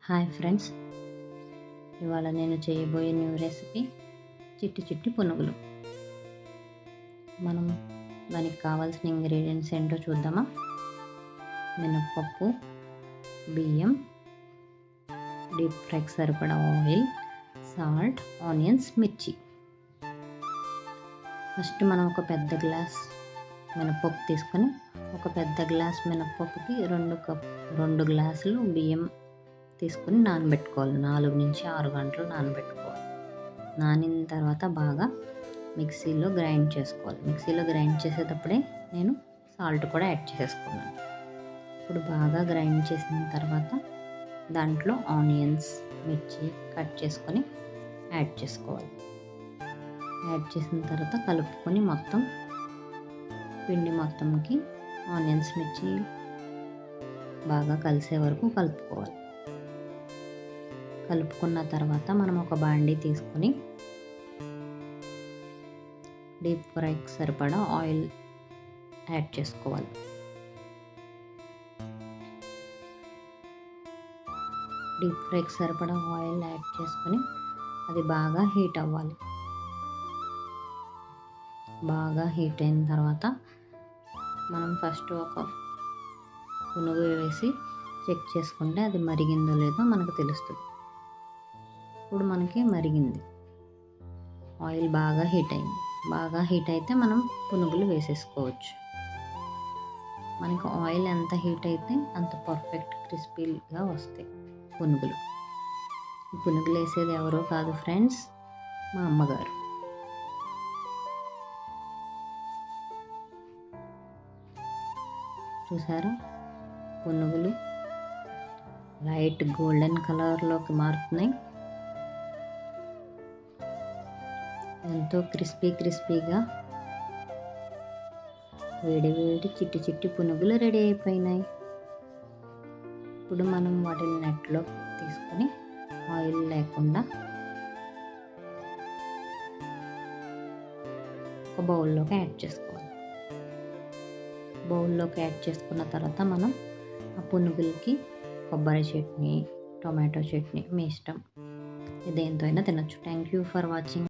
Hi friends, ఇవాళ నేను చేయబోయే న్యూ రెసిపీ చిట్టి చిట్టి పునుగులు. మనం దానికి కావాల్సిన ఇంగ్రీడియంట్స్ ఏంటో చూద్దామా. మినప్పప్పు, బియ్యం, డీప్ ఫ్రైకి సరిపడా ఆయిల్, సాల్ట్, ఆనియన్స్, మిర్చి. ఫస్ట్ మనం ఒక పెద్ద గ్లాస్ మినప్పప్పు తీసుకొని ఒక పెద్ద గ్లాస్ మినప్పప్పుకి 2 గ్లాసులు బియ్యం తీసుకుని నానబెట్టుకోవాలి. 4 నుంచి 6 గంటలు నానబెట్టుకోవాలి. నానిన తర్వాత బాగా మిక్సీలో గ్రైండ్ చేసుకోవాలి. మిక్సీలో గ్రైండ్ చేసేటప్పుడే నేను సాల్ట్ కూడా యాడ్ చేసుకున్నాను. ఇప్పుడు బాగా గ్రైండ్ చేసిన తర్వాత దాంట్లో ఆనియన్స్, మిర్చి కట్ చేసుకొని యాడ్ చేసుకోవాలి. యాడ్ చేసిన తర్వాత కలుపుకొని మొత్తం పిండి మొత్తంకి ఆనియన్స్, మిర్చి బాగా కలిసే వరకు కలుపుకోవాలి. కలుపుకున్న తర్వాత మనం ఒక బాండీ తీసుకొని డీప్ ఫ్రైకి సరిపడా ఆయిల్ యాడ్ చేసుకోవాలి. డీప్ ఫ్రైకి సరిపడా ఆయిల్ యాడ్ చేసుకొని అది బాగా హీట్ అవ్వాలి. బాగా హీట్ అయిన తర్వాత మనం ఫస్ట్ ఒక పునుగు వేసి చెక్ చేసుకుంటే అది మరిగిందో లేదో మనకు తెలుస్తుంది. ఇప్పుడు మనకి మరిగింది, ఆయిల్ బాగా హీట్ అయింది. బాగా హీట్ అయితే మనం పునుగులు వేసేసుకోవచ్చు. మనకి ఆయిల్ ఎంత హీట్ అయితే అంత పర్ఫెక్ట్ క్రిస్పీగా వస్తాయి పునుగులు. ఈ పునుగులు వేసేది ఎవరో కాదు ఫ్రెండ్స్, మా అమ్మగారు. చూసారా, పునుగులు లైట్ గోల్డెన్ కలర్లోకి మారుతున్నాయి. ఎంతో క్రిస్పీగా వేడి చిట్టి చిట్టి పునుగులు రెడీ అయిపోయినాయి. ఇప్పుడు మనం వాటిని నెట్లో తీసుకొని ఆయిల్ లేకుండా ఒక బౌల్లోకి యాడ్ చేసుకోవాలి. బౌల్లోకి యాడ్ చేసుకున్న తర్వాత మనం ఆ పునుగులకి కొబ్బరి చట్నీ, టొమాటో చట్నీ మీ ఇష్టం, దేంతో అయినా తినొచ్చు. Thank you for watching.